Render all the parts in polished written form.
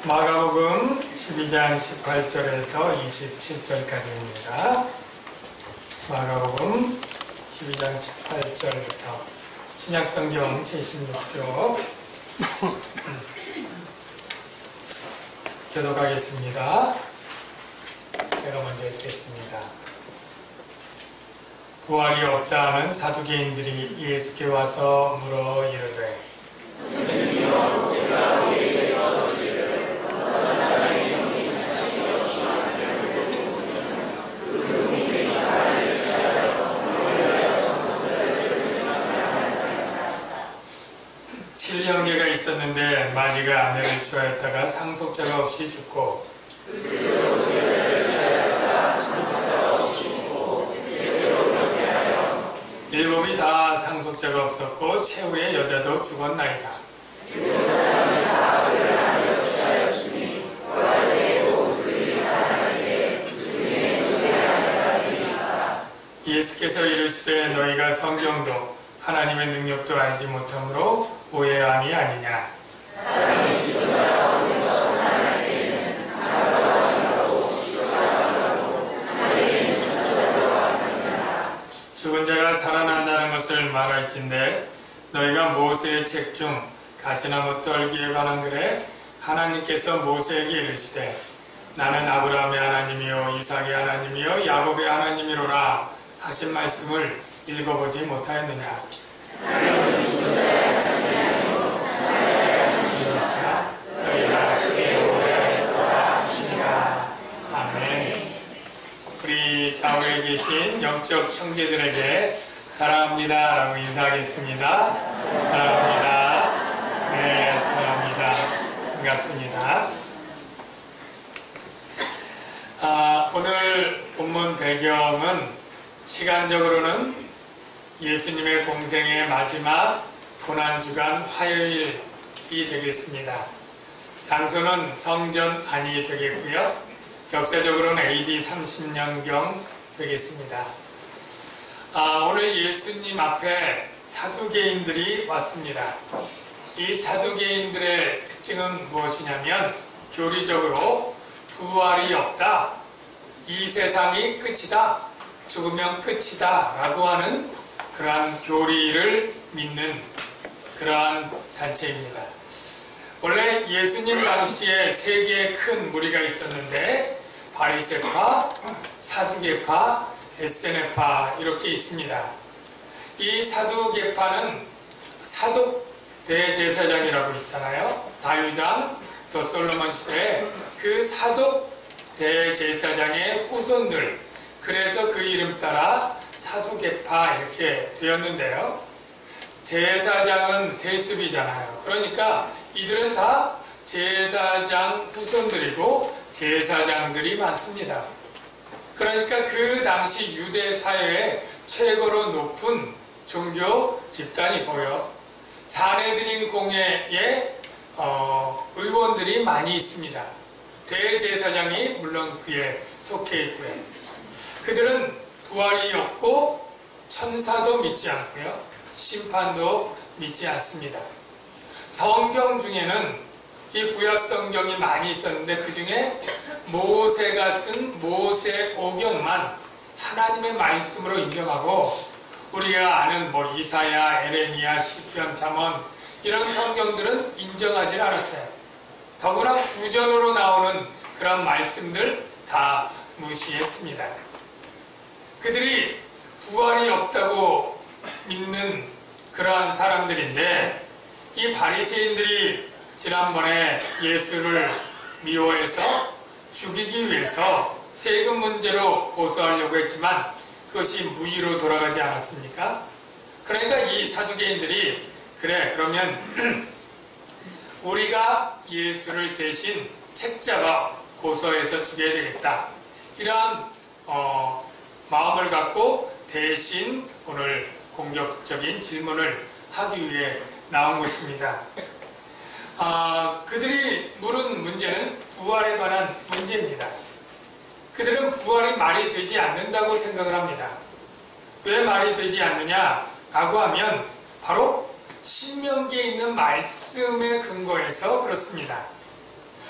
마가복음 12장 18절에서 27절까지입니다. 마가복음 12장 18절부터 신약성경 76쪽 교독하겠습니다. 제가 먼저 읽겠습니다. 부활이 없다 하는 사두개인들이 예수께 와서 물어 이르되 칠형제가 있었는데 마지가 아내를 취하였다가 상속자가 없이 죽고 일곱이 다 상속자가 없었고 최후의 여자도 죽었나이다. 예수께서 이르시되 너희가 성경도 하나님의 능력도 알지 못함으로 오해함이 아니냐. 죽은 자가 살아난다는 것을 말할진대 너희가 모세의 책 중 가시나무 떨기에 관한 글에 하나님께서 모세에게 이르시되 나는 아브라함의 하나님이요 이삭의 하나님이요 야곱의 하나님이로라 하신 말씀을 읽어보지 못하였느냐. 너희가 주의 오해하였도다 하시니라. 아멘. 우리 좌우에 계신 영적 형제들에게 사랑합니다 라고 인사하겠습니다. 사랑합니다. 네, 사랑합니다. 반갑습니다. 오늘 본문 배경은 시간적으로는 예수님의 공생의 마지막 고난주간 화요일이 되겠습니다. 장소는 성전 안이 되겠고요. 역사적으로는 AD 30년경 되겠습니다. 오늘 예수님 앞에 사두개인들이 왔습니다. 이 사두개인들의 특징은 무엇이냐면 교리적으로 부활이 없다, 이 세상이 끝이다, 죽으면 끝이다 라고 하는 그러한 교리를 믿는 그러한 단체입니다. 원래 예수님 당시에 세 개의 큰 무리가 있었는데 바리새파, 사두개파, 에세네파 이렇게 있습니다. 이 사두개파는 사독 대제사장이라고 있잖아요. 다윗왕 또 솔로몬 시대에 그 사독 대제사장의 후손들, 그래서 그 이름 따라 사두개파 이렇게 되었는데요. 제사장은 세습이잖아요. 그러니까 이들은 다 제사장 후손들이고 제사장들이 많습니다. 그러니까 그 당시 유대 사회의 최고로 높은 종교 집단이고요. 사내들인 공회에 의원들이 많이 있습니다. 대제사장이 물론 그에 속해 있고요. 그들은 부활이 없고 천사도 믿지 않고요. 심판도 믿지 않습니다. 성경 중에는 이 구약 성경이 많이 있었는데 그 중에 모세가 쓴 모세오경만 하나님의 말씀으로 인정하고 우리가 아는 이사야, 에레미야, 시편, 잠언 이런 성경들은 인정하지 않았어요. 더구나 구전으로 나오는 그런 말씀들 다 무시했습니다. 그들이 부활이 없다고 믿는 그러한 사람들인데 이 바리새인들이 지난번에 예수를 미워해서 죽이기 위해서 세금 문제로 고소하려고 했지만 그것이 무의로 돌아가지 않았습니까? 그러니까 이 사두개인들이 그래 그러면 우리가 예수를 대신 책잡아 고소해서 죽여야 되겠다. 이러한 마음을 갖고 대신 오늘 공격적인 질문을 하기 위해 나온 것입니다. 그들이 물은 문제는 부활에 관한 문제입니다. 그들은 부활이 말이 되지 않는다고 생각을 합니다. 왜 말이 되지 않느냐라고 하면 바로 신명기에 있는 말씀에 근거해서 그렇습니다.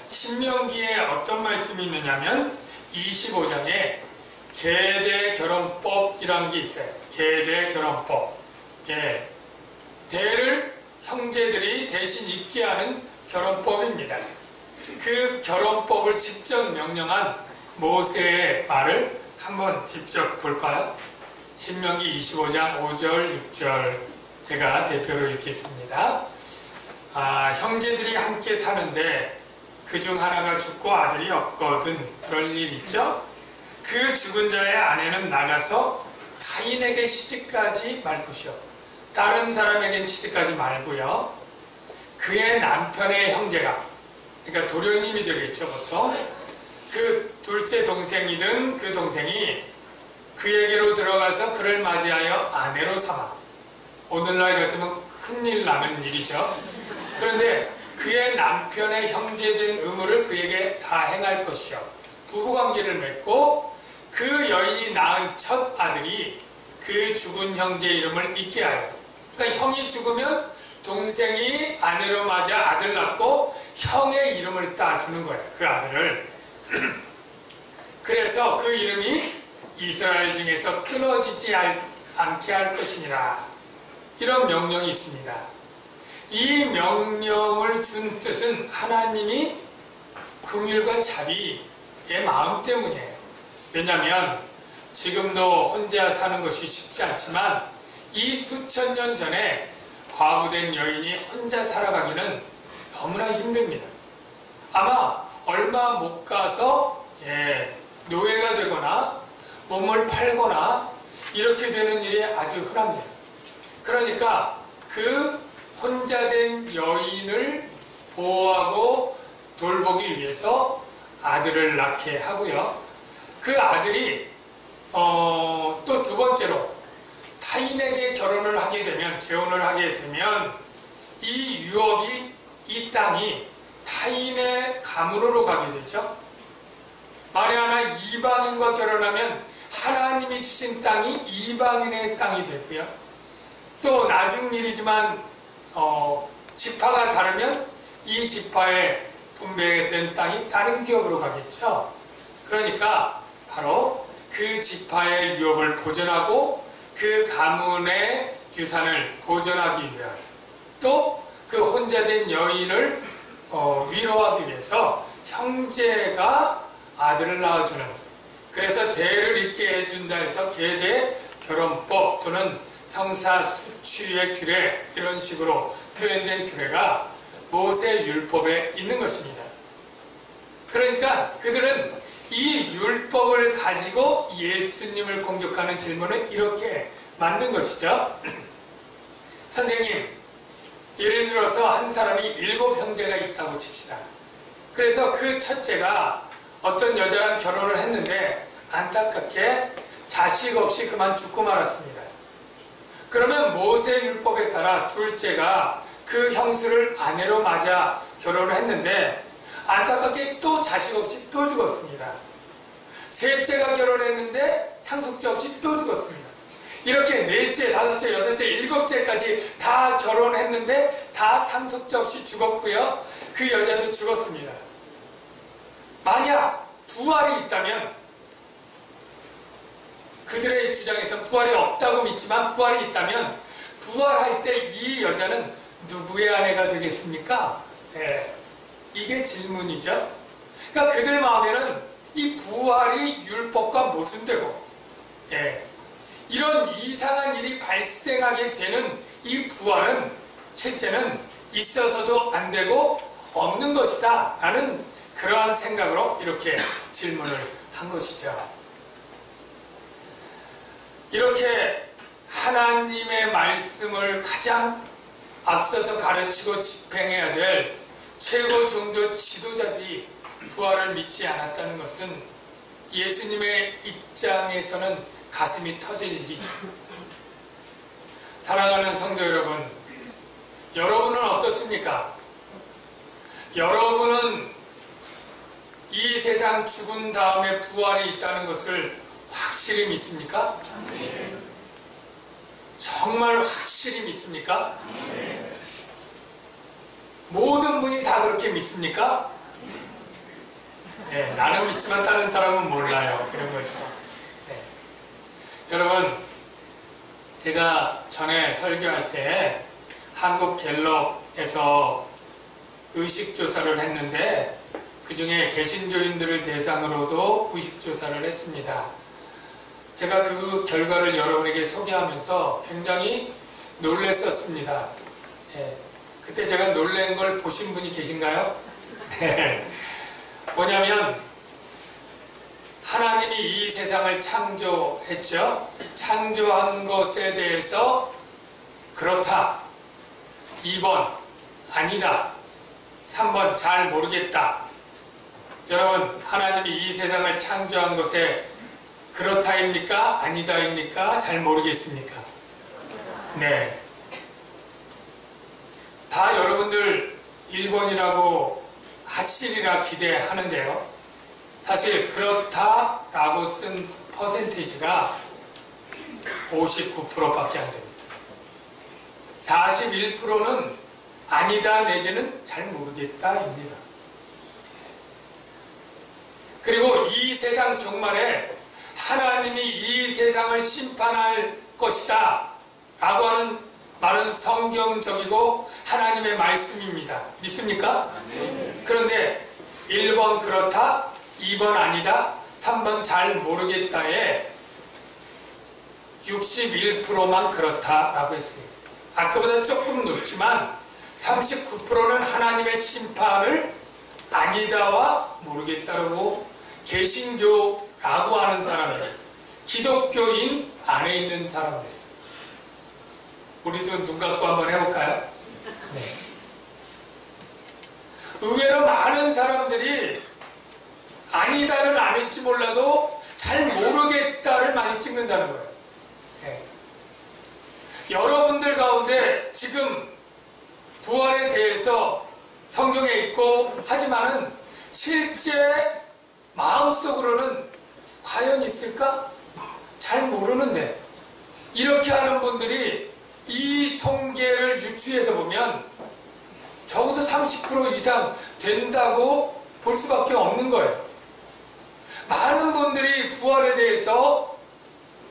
신명기에 어떤 말씀이 있느냐면 25장에 계대결혼법이라는 게 있어요. 계대결혼법. 예. 대를 형제들이 대신 잇게 하는 결혼법입니다. 그 결혼법을 직접 명령한 모세의 말을 한번 직접 볼까요? 신명기 25장 5절, 6절 제가 대표로 읽겠습니다. 형제들이 함께 사는데 그중 하나가 죽고 아들이 없거든 그럴 일 있죠? 그 죽은 자의 아내는 나가서 타인에게 시집가지 말 것이요. 다른 사람에겐 시집가지 말고요. 그의 남편의 형제가, 그러니까 도련님이 되겠죠, 보통. 그 둘째 동생이든 그 동생이 그에게로 들어가서 그를 맞이하여 아내로 삼아. 오늘날 같으면 큰일 나는 일이죠. 그런데 그의 남편의 형제된 의무를 그에게 다 행할 것이요. 부부관계를 맺고 그 여인이 낳은 첫 아들이 그 죽은 형제 이름을 잇게 하여. 그러니까 형이 죽으면 동생이 아내로 맞아 아들 낳고 형의 이름을 따주는 거예요. 그 아들을. 그래서 그 이름이 이스라엘 중에서 끊어지지 않게 할 것이니라. 이런 명령이 있습니다. 이 명령을 준 뜻은 하나님이 긍휼과 자비의 마음 때문이에요. 왜냐하면 지금도 혼자 사는 것이 쉽지 않지만 이 수천 년 전에 과부된 여인이 혼자 살아가기는 너무나 힘듭니다. 아마 얼마 못 가서 노예가 되거나 몸을 팔거나 이렇게 되는 일이 아주 흔합니다. 그러니까 그 혼자 된 여인을 보호하고 돌보기 위해서 아들을 낳게 하고요. 그 아들이 또 두 번째로 타인에게 결혼을 하게 되면, 재혼을 하게 되면 이 유업이, 이 땅이 타인의 가문으로 가게 되죠. 만에 하나 이방인과 결혼하면 하나님이 주신 땅이 이방인의 땅이 되고요. 또 나중 일이지만 지파가 다르면 이 지파에 분배된 땅이 다른 기업으로 가겠죠. 그러니까 바로 그 지파의 유업을 보존하고 그 가문의 유산을 보존하기 위해서, 또 그 혼자 된 여인을 위로하기 위해서 형제가 아들을 낳아주는, 그래서 대를 잇게 해준다 해서 계대 결혼법 또는 형사 수취의 규례, 이런 식으로 표현된 규례가 모세 율법에 있는 것입니다. 그러니까 그들은 이 율법을 가지고 예수님을 공격하는 질문을 이렇게 만든 것이죠. 선생님, 예를 들어서 한 사람이 7 형제가 있다고 칩시다. 그래서 그 첫째가 어떤 여자랑 결혼을 했는데 안타깝게 자식 없이 그만 죽고 말았습니다. 그러면 모세 율법에 따라 둘째가 그 형수를 아내로 맞아 결혼을 했는데 안타깝게 또 자식 없이 또 죽었습니다. 셋째가 결혼했는데 상속자 없이 또 죽었습니다. 이렇게 넷째, 다섯째, 여섯째, 일곱째까지 다 결혼했는데 다 상속자 없이 죽었고요. 그 여자도 죽었습니다. 만약 부활이 있다면, 그들의 주장에서 부활이 없다고 믿지만 부활이 있다면 부활할 때 이 여자는 누구의 아내가 되겠습니까? 이게 질문이죠. 그러니까 그들 마음에는 이 부활이 율법과 모순되고, 이런 이상한 일이 발생하게 되는 이 부활은 실제는 있어서도 안 되고 없는 것이다 라는 그러한 생각으로 이렇게 질문을 한 것이죠. 이렇게 하나님의 말씀을 가장 앞서서 가르치고 집행해야 될 최고 종교 지도자들이 부활을 믿지 않았다는 것은 예수님의 입장에서는 가슴이 터질 일이죠. 사랑하는 성도 여러분, 여러분은 어떻습니까? 여러분은 이 세상 죽은 다음에 부활이 있다는 것을 확실히 믿습니까? 정말 확실히 믿습니까? 모든 분이 다 그렇게 믿습니까? 네, 나는 믿지만 다른 사람은 몰라요. 그런 거죠. 네. 여러분, 제가 전에 설교할 때 한국갤럽에서 의식조사를 했는데 그 중에 개신교인들을 대상으로도 의식조사를 했습니다. 제가 그 결과를 여러분에게 소개하면서 굉장히 놀랬었습니다. 네. 그때 제가 놀란 걸 보신 분이 계신가요? 네. 뭐냐면 하나님이 이 세상을 창조했죠. 창조한 것에 대해서 그렇다. 2번 아니다. 3번 잘 모르겠다. 여러분, 하나님이 이 세상을 창조한 것에 그렇다입니까? 아니다입니까? 잘 모르겠습니까? 네. 다 여러분들 1번이라고 하시리라 기대하는데요. 사실 그렇다라고 쓴 퍼센테이지가 59%밖에 안 됩니다. 41%는 아니다 내지는 잘 모르겠다입니다. 그리고 이 세상 종말에 하나님이 이 세상을 심판할 것이다 라고 하는 말은 성경적이고 하나님의 말씀입니다. 믿습니까? 그런데 1번 그렇다, 2번 아니다, 3번 잘 모르겠다에 61%만 그렇다라고 했습니다. 아까보다 조금 높지만 39%는 하나님의 심판을 아니다와 모르겠다라고 개신교라고 하는 사람들, 기독교인 안에 있는 사람들. 우리도 눈 감고 한번 해볼까요? 네. 의외로 많은 사람들이 아니다를 안 했지 몰라도 잘 모르겠다를 많이 찍는다는 거예요. 네. 여러분들 가운데 지금 부활에 대해서 성경에 있고 하지만은 실제 마음속으로는 과연 있을까? 잘 모르는데 이렇게 하는 분들이 이 통계를 유추해서 보면 적어도 30% 이상 된다고 볼 수밖에 없는 거예요. 많은 분들이 부활에 대해서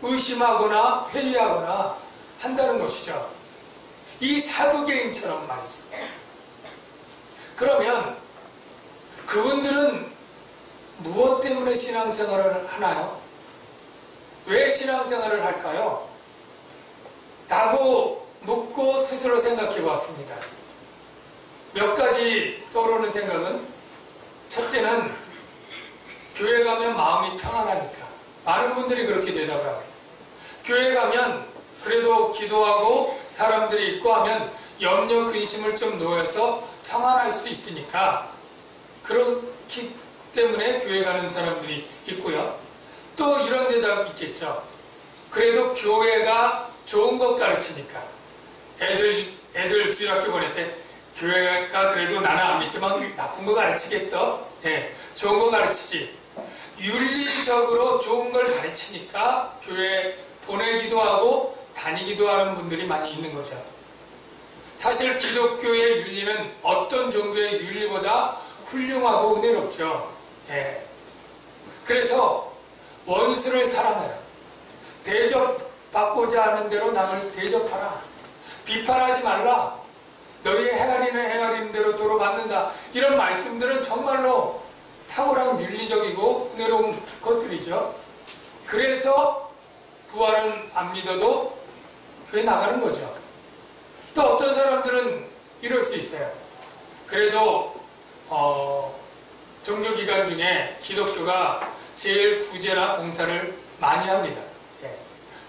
의심하거나 회의하거나 한다는 것이죠. 이 사두개인처럼 말이죠. 그러면 그분들은 무엇 때문에 신앙생활을 하나요? 왜 신앙생활을 할까요? 라고 묻고 스스로 생각해 보았습니다. 몇 가지 떠오르는 생각은, 첫째는 교회 가면 마음이 평안하니까. 많은 분들이 그렇게 대답을 합니다. 교회 가면 그래도 기도하고 사람들이 있고 하면 염려 근심을 좀 놓아서 평안할 수 있으니까 그렇기 때문에 교회 가는 사람들이 있고요. 또 이런 대답이 있겠죠. 그래도 교회가 좋은 것 가르치니까. 애들 주일학교 보낼 때 교회가 그래도 나는 안 믿지만 나쁜 거 가르치겠어? 네, 좋은 거 가르치지. 윤리적으로 좋은 걸 가르치니까 교회 보내기도 하고 다니기도 하는 분들이 많이 있는 거죠. 사실 기독교의 윤리는 어떤 종교의 윤리보다 훌륭하고 은혜롭죠. 예. 그래서 원수를 사랑해라. 대접받고자 하는 대로 남을 대접하라. 비판하지 말라. 너희의 헤아리는 헤아리는 대로 도로 받는다. 이런 말씀들은 정말로 탁월한 윤리적이고 은혜로운 것들이죠. 그래서 부활은 안 믿어도 교회 나가는 거죠. 또 어떤 사람들은 이럴 수 있어요. 그래도 종교기관 중에 기독교가 제일 구제나 봉사를 많이 합니다. 예.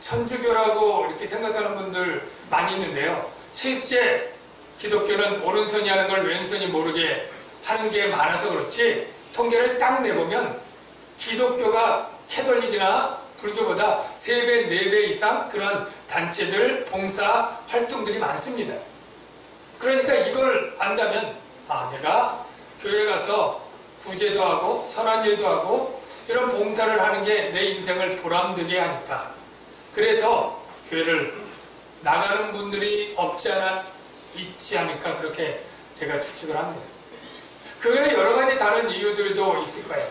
천주교라고 이렇게 생각하는 분들 많이 있는데요. 실제 기독교는 오른손이 하는 걸 왼손이 모르게 하는 게 많아서 그렇지, 통계를 딱 내보면 기독교가 캐톨릭이나 불교보다 3배, 4배 이상 그런 단체들, 봉사 활동들이 많습니다. 그러니까 이걸 안다면, 내가 교회 가서 구제도 하고 선한 일도 하고 이런 봉사를 하는 게 내 인생을 보람되게 하니까, 그래서 교회를 나가는 분들이 없지 않아 있지 않을까, 그렇게 제가 추측을 합니다. 그게 여러 가지 다른 이유들도 있을 거예요.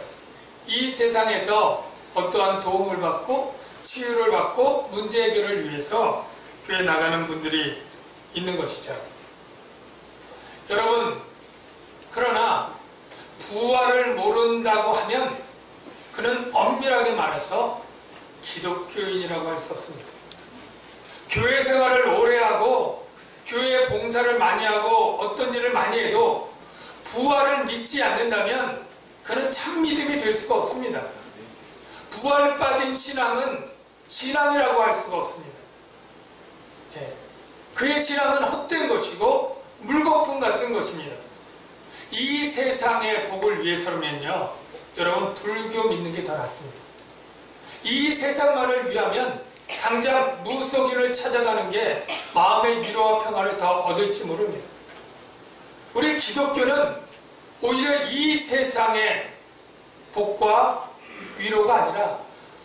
이 세상에서 어떠한 도움을 받고 치유를 받고 문제 해결을 위해서 교회 나가는 분들이 있는 것이죠. 여러분, 그러나 부활을 모른다고 하면 그는 엄밀하게 말해서 기독교인이라고 할 수 없습니다. 교회 생활을 오래 하고 교회 봉사를 많이 하고 어떤 일을 많이 해도 부활을 믿지 않는다면 그는 참 믿음이 될 수가 없습니다. 부활 빠진 신앙은 신앙이라고 할 수가 없습니다. 그의 신앙은 헛된 것이고 물거품 같은 것입니다. 이 세상의 복을 위해서라면요, 여러분 불교 믿는 게 더 낫습니다. 이 세상만을 위하면 당장 무속인을 찾아가는 게 마음의 위로와 평화를 더 얻을지 모릅니다. 우리 기독교는 오히려 이 세상의 복과 위로가 아니라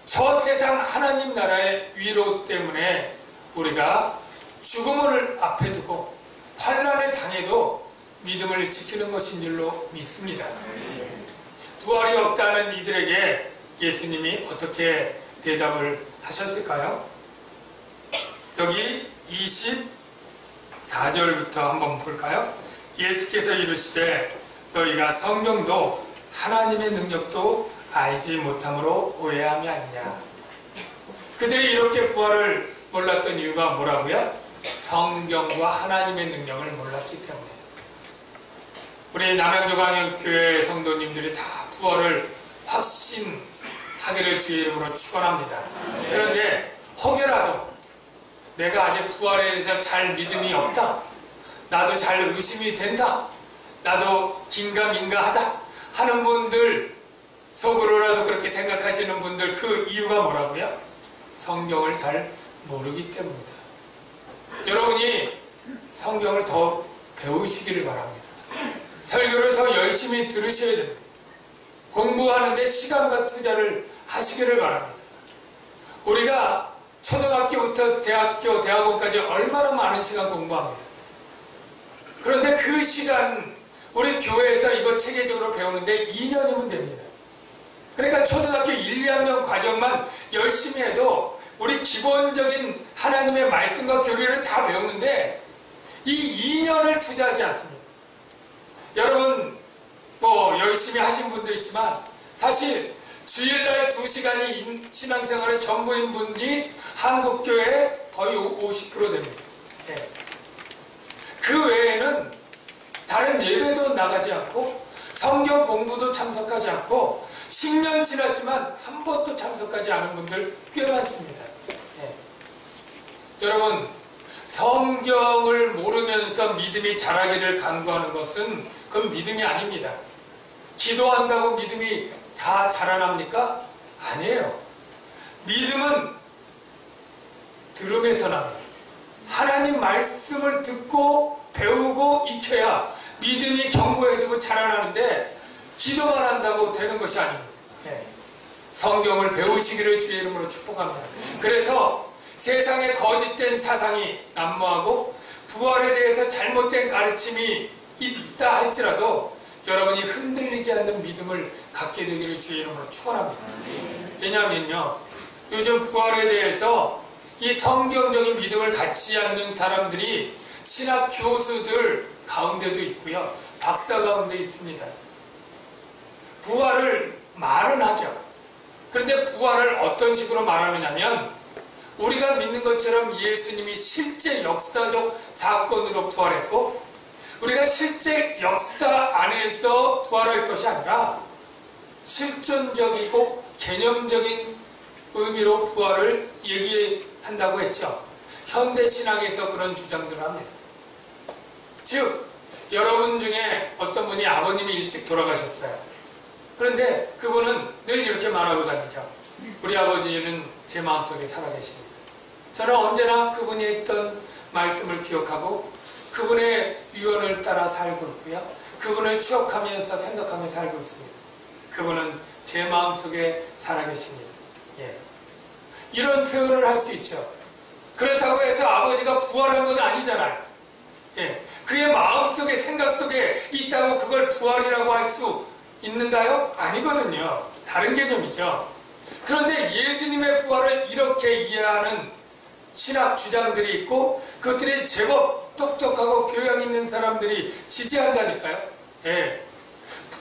저 세상 하나님 나라의 위로 때문에 우리가 죽음을 앞에 두고 환난을 당해도 믿음을 지키는 것인 줄로 믿습니다. 부활이 없다는 이들에게 예수님이 어떻게 대답을 하셨을까요? 여기 24절부터 한번 볼까요? 예수께서 이르시되 너희가 성경도 하나님의 능력도 알지 못함으로 오해함이 아니냐. 그들이 이렇게 부활을 몰랐던 이유가 뭐라고요? 성경과 하나님의 능력을 몰랐기 때문에. 우리 남양주광역교회 성도님들이 다 부활을 확신하기를 주의 이름으로 축원합니다. 그런데 혹여라도 내가 아직 부활에 대해서 잘 믿음이 없다, 나도 잘 의심이 된다, 나도 긴가민가하다 하는 분들, 속으로라도 그렇게 생각하시는 분들, 그 이유가 뭐라고요? 성경을 잘 모르기 때문이다. 여러분이 성경을 더 배우시기를 바랍니다. 설교를 더 열심히 들으셔야 됩니다. 공부하는데 시간과 투자를 하시기를 바랍니다. 우리가 초등학교부터 대학교, 대학원까지 얼마나 많은 시간 공부합니다. 그런데 그 시간 우리 교회에서 이거 체계적으로 배우는데 2년이면 됩니다. 그러니까 초등학교 1, 2학년 과정만 열심히 해도 우리 기본적인 하나님의 말씀과 교리를 다 배우는데 이 2년을 투자하지 않습니다. 여러분 뭐 열심히 하신 분도 있지만 사실 주일날 2시간이 신앙생활의 전부인 분이 한국교회의 거의 50% 됩니다. 그 외에는 다른 예배도 나가지 않고 성경 공부도 참석하지 않고 10년 지났지만 한 번도 참석하지 않은 분들 꽤 많습니다. 여러분, 성경을 모르면서 믿음이 자라기를 간구하는 것은 그건 믿음이 아닙니다. 기도한다고 믿음이 다 자라납니까? 아니에요. 믿음은 들음에서 납니다. 하나님 말씀을 듣고 배우고 익혀야 믿음이 견고해지고 자라나는데 기도만 한다고 되는 것이 아닙니다. 성경을 배우시기를 주의 이름으로 축복합니다. 그래서 세상에 거짓된 사상이 난무하고 부활에 대해서 잘못된 가르침이 있다 할지라도 여러분이 흔들리지 않는 믿음을 갖게 되기를 주의 이름으로 축원합니다. 왜냐하면요, 요즘 부활에 대해서 이 성경적인 믿음을 갖지 않는 사람들이 신학 교수들 가운데도 있고요, 박사 가운데 있습니다. 부활을 말은 하죠. 그런데 부활을 어떤 식으로 말하느냐면 우리가 믿는 것처럼 예수님이 실제 역사적 사건으로 부활했고 우리가 실제 역사 안에서 부활할 것이 아니라 실존적이고 개념적인 의미로 부활을 얘기한다고 했죠. 현대신학에서 그런 주장들을 합니다. 즉, 여러분 중에 어떤 분이 아버님이 일찍 돌아가셨어요. 그런데 그분은 늘 이렇게 말하고 다니죠. 우리 아버지는 제 마음속에 살아계십니다. 저는 언제나 그분이 했던 말씀을 기억하고 그분의 유언을 따라 살고 있고요. 그분을 추억하면서 생각하며 살고 있습니다. 그분은 제 마음속에 살아계십니다. 이런 표현을 할 수 있죠. 그렇다고 해서 아버지가 부활한 건 아니잖아요. 그의 마음속에 생각 속에 있다고 그걸 부활이라고 할 수 있는가요? 아니거든요. 다른 개념이죠. 그런데 예수님의 부활을 이렇게 이해하는 신학 주장들이 있고 그것들이 제법 똑똑하고 교양 있는 사람들이 지지한다니까요. 예.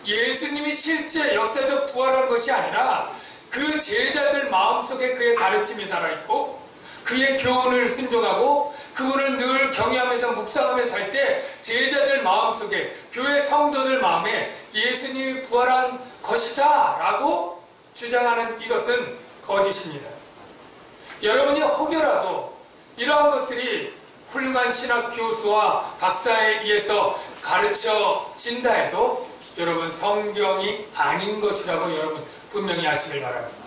예수님이 실제 역사적 부활한 것이 아니라 그 제자들 마음속에 그의 가르침이 달아있고 그의 교훈을 순종하고 그분을 늘 경외하면서 묵상하며 살 때 제자들 마음속에 교회 성도들 마음에 예수님이 부활한 것이다 라고 주장하는 이것은 거짓입니다. 여러분이 혹여라도 이러한 것들이 훌륭한 신학 교수와 박사에 의해서 가르쳐진다 해도 여러분 성경이 아닌 것이라고 여러분 분명히 아시길 바랍니다.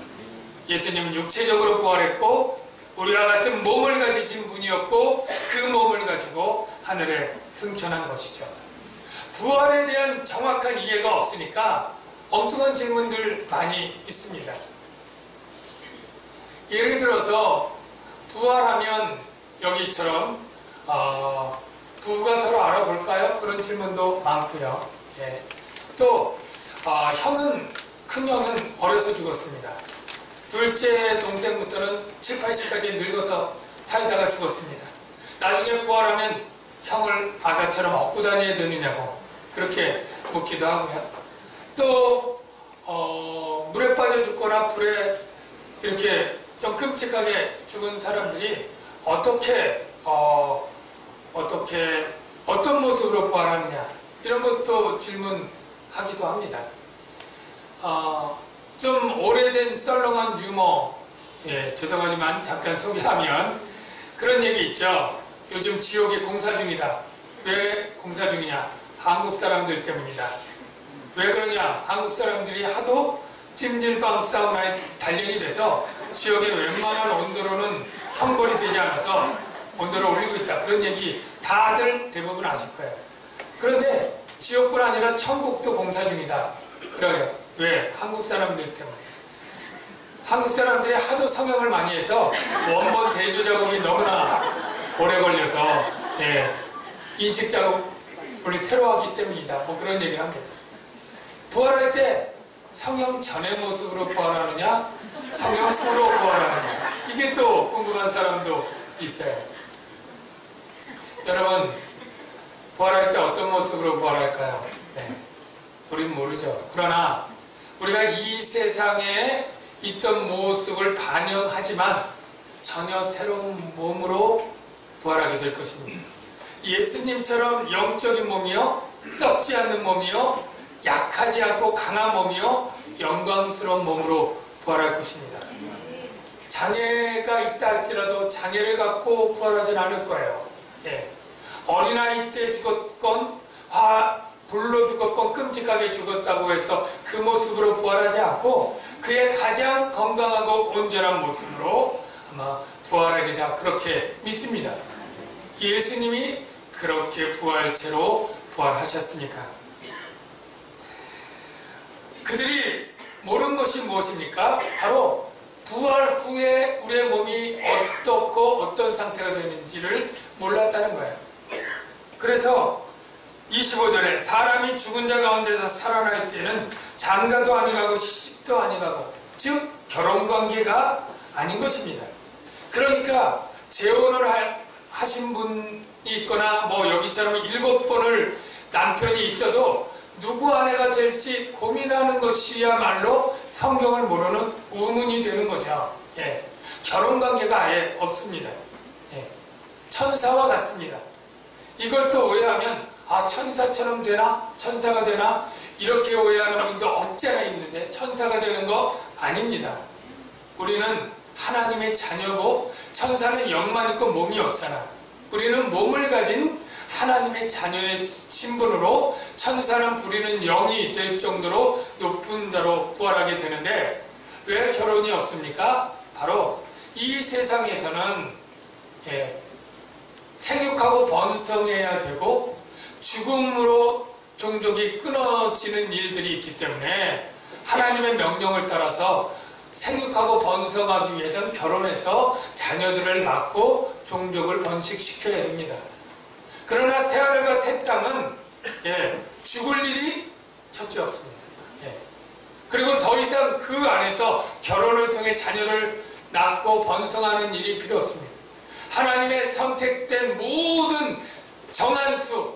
예수님은 육체적으로 부활했고 우리와 같은 몸을 가지신 분이었고 그 몸을 가지고 하늘에 승천한 것이죠. 부활에 대한 정확한 이해가 없으니까 엉뚱한 질문들 많이 있습니다. 예를 들어서 부활하면 여기처럼 부부가 서로 알아볼까요? 그런 질문도 많고요. 예. 또 큰 형은 어려서 죽었습니다. 둘째 동생부터는 7, 80까지 늙어서 살다가 죽었습니다. 나중에 부활하면 형을 아가처럼 업고 다녀야 되느냐고 그렇게 묻기도 하고요. 또 물에 빠져 죽거나 불에 이렇게 좀 끔찍하게 죽은 사람들이 어떤 모습으로 부활하느냐 이런 것도 질문하기도 합니다. 좀 오래된 썰렁한 유머, 죄송하지만 잠깐 소개하면 그런 얘기 있죠. 요즘 지옥이 공사 중이다. 왜 공사 중이냐? 한국 사람들 때문이다. 왜 그러냐? 한국 사람들이 하도 찜질방 사우나에 단련이 돼서 지역의 웬만한 온도로는 형벌이 되지 않아서 온도를 올리고 있다. 그런 얘기 다들 대부분 아실 거예요. 그런데 지옥뿐 아니라 천국도 공사 중이다. 그래요. 왜? 한국 사람들 때문에. 한국 사람들이 하도 성형을 많이 해서 원본 대조 작업이 너무나 오래 걸려서 인식 작업을 새로 하기 때문이다. 뭐 그런 얘기를 합니다. 부활할 때 성형 전의 모습으로 부활하느냐 성형 후로 부활하느냐 이게 또 궁금한 사람도 있어요. 여러분 부활할 때 어떤 모습으로 부활할까요? 우린 모르죠. 그러나 우리가 이 세상에 있던 모습을 반영하지만 전혀 새로운 몸으로 부활하게 될 것입니다. 예수님처럼 영적인 몸이요 썩지 않는 몸이요 약하지 않고 강한 몸이요 영광스러운 몸으로 부활할 것입니다. 장애가 있다 할지라도 장애를 갖고 부활하진 않을 거예요. 어린아이 때 죽었건 불로 죽었건 끔찍하게 죽었다고 해서 그 모습으로 부활하지 않고 그의 가장 건강하고 온전한 모습으로 아마 부활하리라 그렇게 믿습니다. 예수님이 그렇게 부활체로 부활하셨으니까. 그들이 모르는 것이 무엇입니까? 바로 부활 후에 우리의 몸이 어떻고 어떤 상태가 되는지를 몰랐다는 거예요. 그래서 25절에 사람이 죽은 자 가운데서 살아날 때는 장가도 아니가고 시집도 아니가고 즉 결혼관계가 아닌 것입니다. 그러니까 재혼을 하신 분이 있거나 뭐 여기처럼 7번을 남편이 있어도 누구 아내가 될지 고민하는 것이야말로 성경을 모르는 의문이 되는 거죠. 결혼관계가 아예 없습니다. 천사와 같습니다. 이걸 또 오해하면 천사처럼 되나? 천사가 되나? 이렇게 오해하는 분도 없잖아 있는데 천사가 되는 거 아닙니다. 우리는 하나님의 자녀고 천사는 영만 있고 몸이 없잖아. 우리는 몸을 가진 하나님의 자녀의 신분으로 천사는 부리는 영이 될 정도로 높은 자로 부활하게 되는데 왜 결혼이 없습니까? 바로 이 세상에서는 생육하고 번성해야 되고 죽음으로 종족이 끊어지는 일들이 있기 때문에 하나님의 명령을 따라서 생육하고 번성하기 위해서는 결혼해서 자녀들을 낳고 종족을 번식시켜야 됩니다. 그러나 새하늘과 새 땅은 죽을 일이 첫째 없습니다. 그리고 더 이상 그 안에서 결혼을 통해 자녀를 낳고 번성하는 일이 필요 없습니다. 하나님의 선택된 모든 정한 수,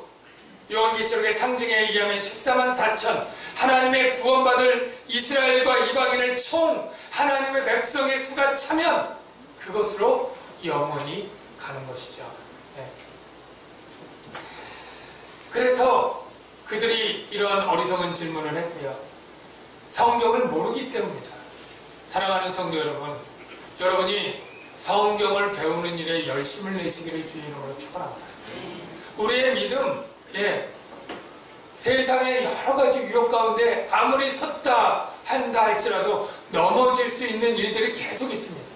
요한계시록의 상징에 의하면 14만 4천, 하나님의 구원받을 이스라엘과 이방인의 총 하나님의 백성의 수가 차면 그것으로 영원히 가는 것이죠. 그래서 그들이 이런 어리석은 질문을 했고요. 성경을 모르기 때문이다. 사랑하는 성도 여러분, 여러분이 성경을 배우는 일에 열심을 내시기를 주의 이름으로 축원합니다. 우리의 믿음, 세상의 여러 가지 위협 가운데 아무리 섰다 한다 할지라도 넘어질 수 있는 일들이 계속 있습니다.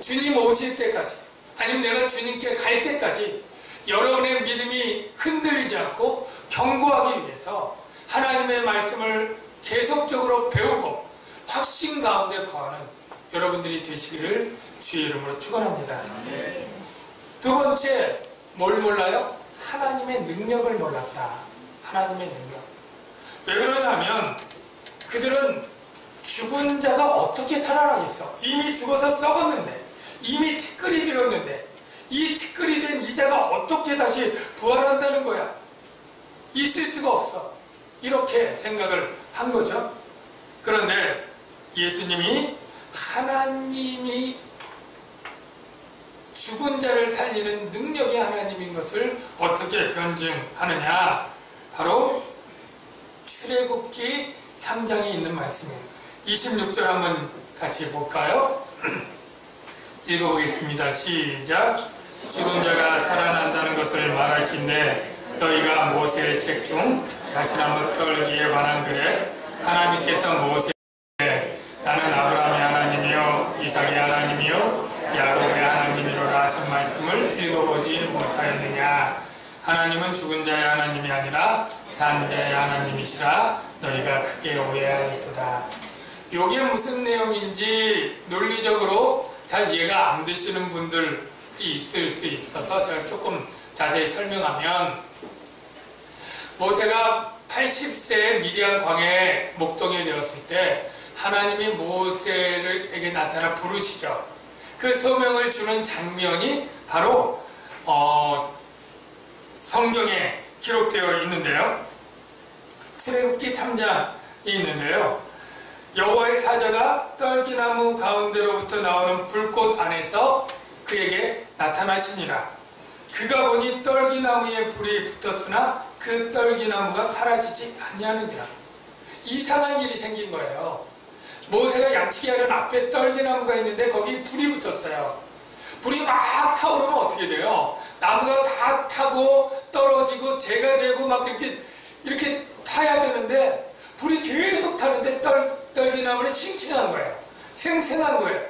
주님 오실 때까지, 아니면 내가 주님께 갈 때까지 여러분의 믿음이 흔들리지 않고 견고하기 위해서 하나님의 말씀을 계속적으로 배우고 확신 가운데 거하는 여러분들이 되시기를 주의 이름으로 축원합니다. 두 번째, 뭘 몰라요? 하나님의 능력을 몰랐다. 하나님의 능력. 왜 그러냐면 그들은 죽은 자가 어떻게 살아나겠어? 이미 죽어서 썩었는데, 이미 티끌이 되었는데, 이 티끌이 된 이자가 어떻게 다시 부활한다는 거야? 있을 수가 없어. 이렇게 생각을 한 거죠. 그런데 예수님이 하나님이 죽은 자를 살리는 능력의 하나님인 것을 어떻게 변증하느냐? 바로 출애굽기 3장에 있는 말씀이에요. 26절 한번 같이 볼까요? 읽어보겠습니다. 시작. 죽은 자가 살아난다는 것을 말할진대 너희가 모세의 책 중 가시나무 떨기에 관한 글에 하나님께서 모세에게 나는 아브라함의 하나님이요 이삭의 하나님이요 야곱의 하나님이로라 하신 말씀을 읽어보지 못하였느냐. 하나님은 죽은 자의 하나님이 아니라 산 자의 하나님이시라 너희가 크게 오해하였도다. 이게 무슨 내용인지 논리적으로 잘 이해가 안 되시는 분들이 있을 수 있어서 제가 조금 자세히 설명하면, 모세가 80세에 미디안 광야에 목동이 되었을 때 하나님이 모세에게 나타나 부르시죠. 그 소명을 주는 장면이 바로 성경에 기록되어 있는데요. 출애굽기 3장이 있는데요. 여호와의 사자가 떨기나무 가운데로부터 나오는 불꽃 안에서 그에게 나타나시니라. 그가 보니 떨기나무에 불이 붙었으나 그 떨기나무가 사라지지 아니하느니라. 이상한 일이 생긴 거예요. 모세가 양치기 하려는 앞에 떨기나무가 있는데 거기 불이 붙었어요. 불이 막 타오르면 어떻게 돼요? 나무가 다 타고 떨어지고 재가 되고 막 이렇게 타야 되는데 불이 계속 타는데 떨기나무는 싱싱한 거예요. 생생한 거예요.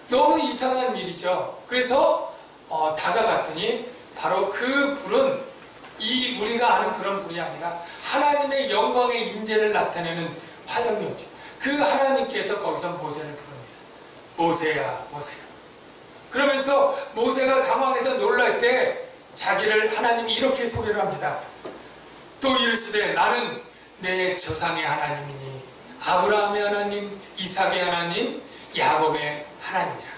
너무 이상한 일이죠. 그래서 다가갔더니 바로 그 불은 우리가 아는 그런 불이 아니라 하나님의 영광의 임재를 나타내는 화염이었죠. 그 하나님께서 거기서 모세를 부릅니다. 모세야, 모세야. 그러면서 모세가 당황해서 놀랄 때 자기를 하나님이 이렇게 소개를 합니다. 또 이르시되 나는 내 조상의 하나님이니 아브라함의 하나님, 이삭의 하나님, 야곱의 하나님이라.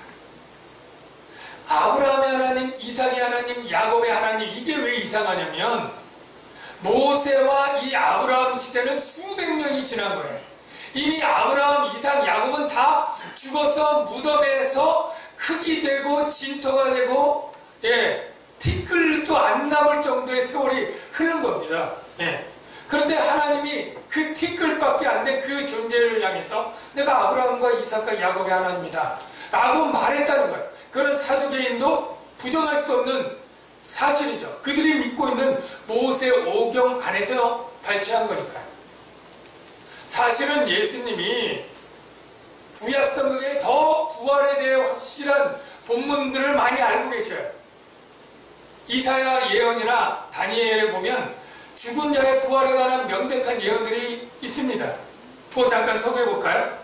아브라함의 하나님, 이삭의 하나님, 야곱의 하나님, 이게 왜 이상하냐면 모세와 이 아브라함 시대는 수백 년이 지난 거예요. 이미 아브라함, 이삭, 야곱은 다 죽어서 무덤에서 흙이 되고 진토가 되고 티끌도 안 남을 정도의 세월이 흐른 겁니다. 그런데 하나님이 그 티끌밖에 안 된 그 존재를 향해서 내가 아브라함과 이삭과 야곱의 하나님이다 라고 말했다는 거예요. 그건 사두개인도 부정할 수 없는 사실이죠. 그들이 믿고 있는 모세 오경 안에서 발췌한 거니까요. 사실은 예수님이 구약성경에 더 부활에 대해 확실한 본문들을 많이 알고 계셔요. 이사야 예언이나 다니엘에 보면 죽은 자의 부활에 관한 명백한 예언들이 있습니다. 그거 잠깐 소개해 볼까요?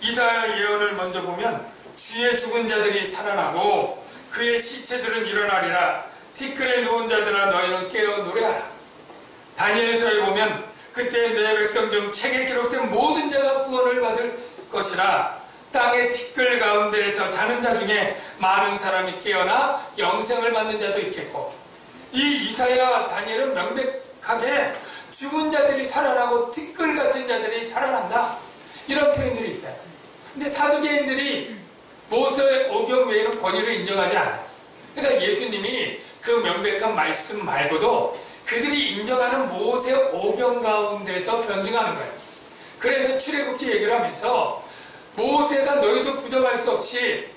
이사야 예언을 먼저 보면 주의 죽은 자들이 살아나고 그의 시체들은 일어나리라. 티끌에 누운 자들아 너희는 깨어 노래하라. 다니엘서에 보면 그때 내 백성 중 책에 기록된 모든 자가 구원을 받을 것이라. 땅의 티끌 가운데에서 자는 자 중에 많은 사람이 깨어나 영생을 받는 자도 있겠고, 이 이사야 다니엘은 명백하게 죽은 자들이 살아나고 티끌 같은 자들이 살아난다, 이런 표현들이 있어요. 근데 사두개인들이 모세의 오경 외에는 권위를 인정하지 않아요. 그러니까 예수님이 그 명백한 말씀 말고도 그들이 인정하는 모세의 오경 가운데서 변증하는 거예요. 그래서 출애굽기 얘기를 하면서 모세가 너희도 부정할 수 없이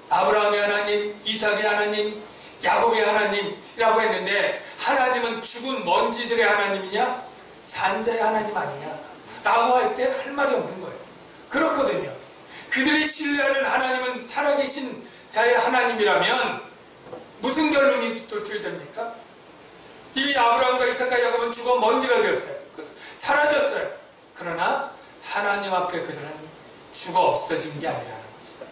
아브라함의 하나님, 이삭의 하나님, 야곱의 하나님이라고 했는데, 하나님은 죽은 먼지들의 하나님이냐 산자의 하나님 아니냐 라고 할 때 할 말이 없는 거예요. 그렇거든요. 그들이 신뢰하는 하나님은 살아계신 자의 하나님이라면 무슨 결론이 도출됩니까? 이미 아브라함과 이삭과 야곱은 죽어 먼지가 되었어요. 사라졌어요. 그러나 하나님 앞에 그들은 죽어 없어진 게 아니라는 거죠.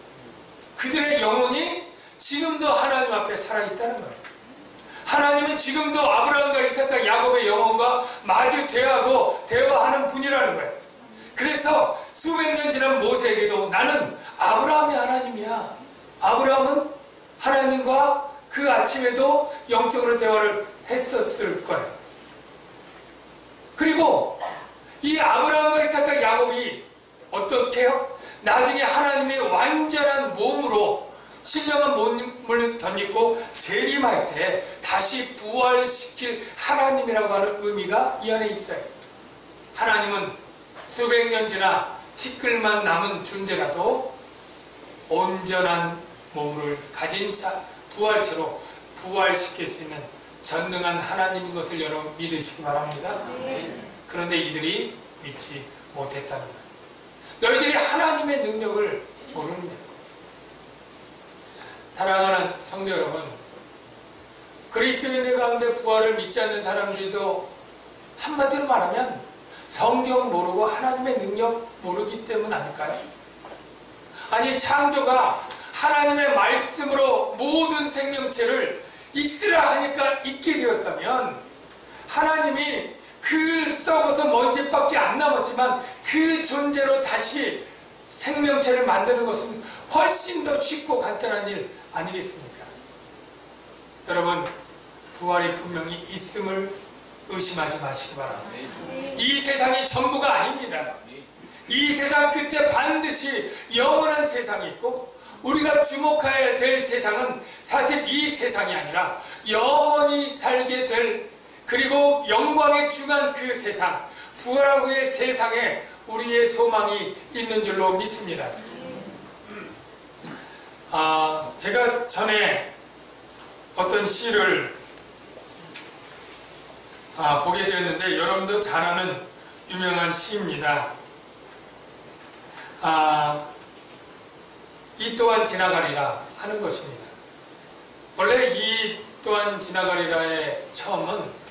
그들의 영혼이 지금도 하나님 앞에 살아있다는 거예요. 하나님은 지금도 아브라함과 이삭과 야곱의 영혼과 마주 대화하는 분이라는 거예요. 그래서 수백 년 지난 모세에게도 나는 아브라함의 하나님이야. 아브라함은 하나님과 그 아침에도 영적으로 대화를 했었을 거예요. 그리고 이 아브라함과 이삭과 야곱이 어떻게 해요? 나중에 하나님의 완전한 몸으로 신령한 몸을 덧입고 재림할 때 다시 부활시킬 하나님이라고 하는 의미가 이 안에 있어요. 하나님은 수백 년 지나 티끌만 남은 존재라도 온전한 몸을 가진 부활체로 부활시킬 수 있는 전능한 하나님인 것을 여러분 믿으시기 바랍니다. 그런데 이들이 믿지 못했다는 거예요. 너희들이 하나님의 능력을 모르는 거예요. 사랑하는 성도 여러분, 그리스도인들 가운데 부활을 믿지 않는 사람들도 한마디로 말하면 성경 모르고 하나님의 능력 모르기 때문 아닐까요? 아니, 창조가 하나님의 말씀으로 모든 생명체를 있으라 하니까 있게 되었다면, 하나님이 그 썩어서 먼지밖에 안 남았지만 그 존재로 다시 생명체를 만드는 것은 훨씬 더 쉽고 간단한 일 아니겠습니까? 여러분, 부활이 분명히 있음을 의심하지 마시기 바랍니다. 이 세상이 전부가 아닙니다. 이 세상 끝에 반드시 영원한 세상이 있고, 우리가 주목해야 될 세상은 사실 이 세상이 아니라 영원히 살게 될, 그리고 영광에 중한 그 세상, 부활 후의 세상에 우리의 소망이 있는 줄로 믿습니다. 제가 전에 어떤 시를 보게 되었는데, 여러분도 잘 아는 유명한 시입니다. 이 또한 지나가리라 하는 것입니다. 원래 이 또한 지나가리라의 처음은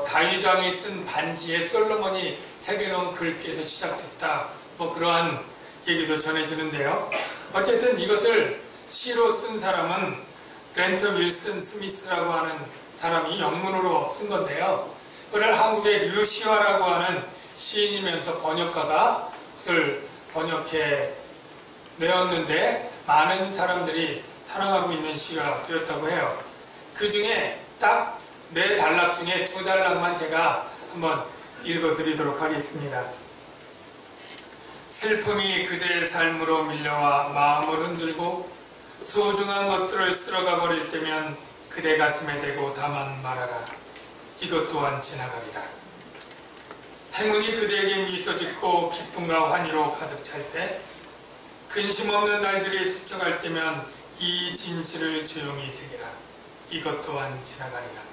다윗 왕이 쓴 반지에 솔로몬이 새겨놓은 글귀에서 시작됐다, 그러한 얘기도 전해지는데요. 어쨌든 이것을 시로 쓴 사람은 렌터 윌슨 스미스라고 하는 사람이 영문으로 쓴 건데요. 그를 한국의 류시화라고 하는 시인이면서 번역가가 그것을 번역해 내었는데, 많은 사람들이 사랑하고 있는 시가 되었다고 해요. 그 중에 딱 4단락 중에 2단락만 제가 한번 읽어드리도록 하겠습니다. 슬픔이 그대의 삶으로 밀려와 마음을 흔들고 소중한 것들을 쓸어가 버릴 때면 그대 가슴에 대고 다만 말하라. 이것 또한 지나가리라. 행운이 그대에게 미소 짓고 기쁨과 환희로 가득 찰 때, 근심 없는 날들이 스쳐갈 때면 이 진실을 조용히 새기라. 이것 또한 지나가리라.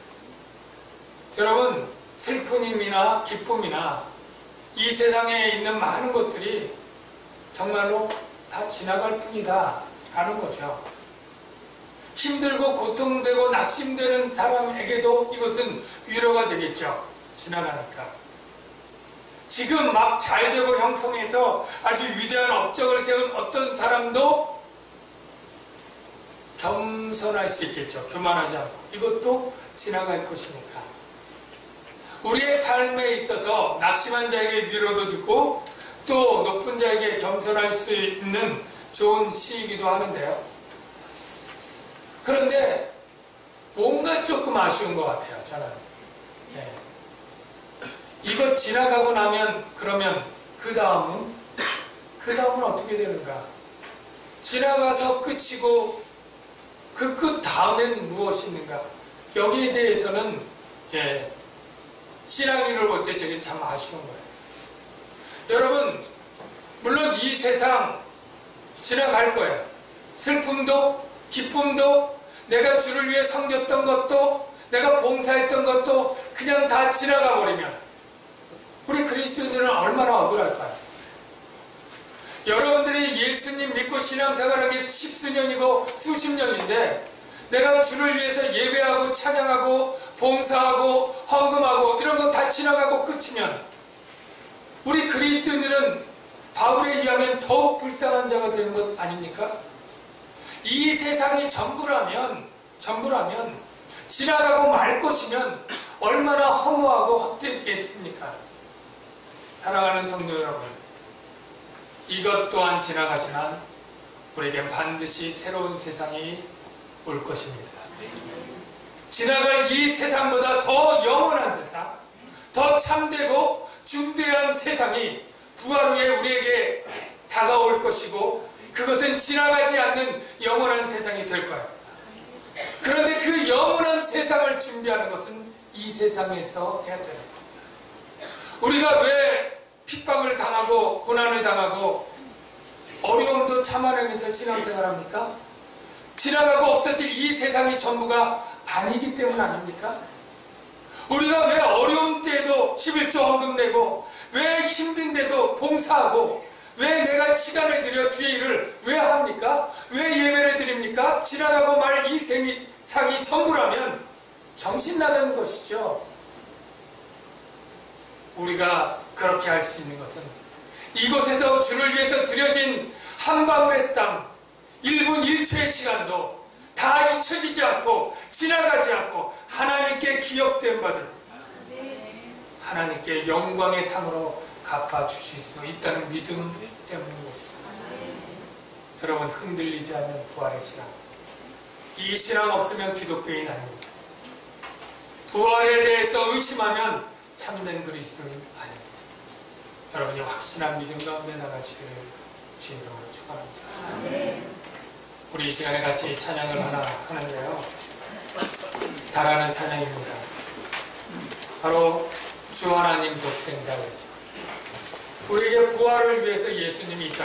여러분, 슬픔이나 기쁨이나 이 세상에 있는 많은 것들이 정말로 다 지나갈 뿐이다 라는 거죠. 힘들고 고통되고 낙심되는 사람에게도 이것은 위로가 되겠죠. 지나가니까. 지금 막 잘되고 형통해서 아주 위대한 업적을 세운 어떤 사람도 겸손할 수 있겠죠. 교만하지 않고. 이것도 지나갈 것이니까. 우리의 삶에 있어서 낙심한 자에게 위로도 주고 또 높은 자에게 겸손할 수 있는 좋은 시이기도 하는데요. 그런데 뭔가 조금 아쉬운 것 같아요. 저는. 네. 이거 지나가고 나면 그러면 그 다음은 어떻게 되는가? 지나가서 끝이고 그 끝 다음엔 무엇이 있는가? 여기에 대해서는 신앙인을 볼 때 저게 참 아쉬운 거예요. 여러분, 물론 이 세상 지나갈 거예요. 슬픔도 기쁨도 내가 주를 위해 섬겼던 것도 내가 봉사했던 것도 그냥 다 지나가 버리면 우리 그리스도인들은 얼마나 억울할까요? 여러분들이 예수님 믿고 신앙생활한 게 십수년이고 수십 년인데 내가 주를 위해서 예배하고 찬양하고 봉사하고 헌금하고 이런 거 다 지나가고 끝이면 우리 그리스도인들은 바울에 의하면 더욱 불쌍한 자가 되는 것 아닙니까? 이 세상이 전부라면 지나가고 말 것이면 얼마나 허무하고 헛되겠습니까? 사랑하는 성도 여러분, 이것 또한 지나가지만 우리에겐 반드시 새로운 세상이 올 것입니다. 지나갈 이 세상보다 더 영원한 세상, 더 참되고 중대한 세상이 부활 후에 우리에게 다가올 것이고 그것은 지나가지 않는 영원한 세상이 될 거예요. 그런데 그 영원한 세상을 준비하는 것은 이 세상에서 해야 되는 겁니다. 우리가 왜 핍박을 당하고 고난을 당하고 어려움도 참아내면서 신앙생활합니까? 지나가고 없어질 이 세상이 전부가 아니기 때문 아닙니까? 우리가 왜 어려운 때에도 11조 헌금 내고 왜 힘든데도 봉사하고 왜 내가 시간을 들여 주의 일을 왜 합니까? 왜 예배를 드립니까? 지나가고 말 이 세상이 전부라면 정신 나가는 것이죠. 우리가 그렇게 할 수 있는 것은 이곳에서 주를 위해서 드려진 한 방울의 땀 1분 1초의 시간도 다 잊혀지지 않고 지나가지 않고 하나님께 기억된 바들 하나님께 영광의 상으로 갚아주실 수 있다는 믿음 때문인 것이죠. 여러분, 흔들리지 않는 부활의 신앙, 이 신앙 없으면 기독교인 아닙니다. 부활에 대해서 의심하면 참된 그리스도인 아닙니다. 여러분이 확신한 믿음 가운데 나가시기를 주의 이름으로 축원합니다. 우리 이 시간에 같이 찬양을 하나 하는데요, 잘하는 찬양입니다. 바로 주 하나님 독생자에서 우리에게 부활을 위해서 예수님이 이 땅에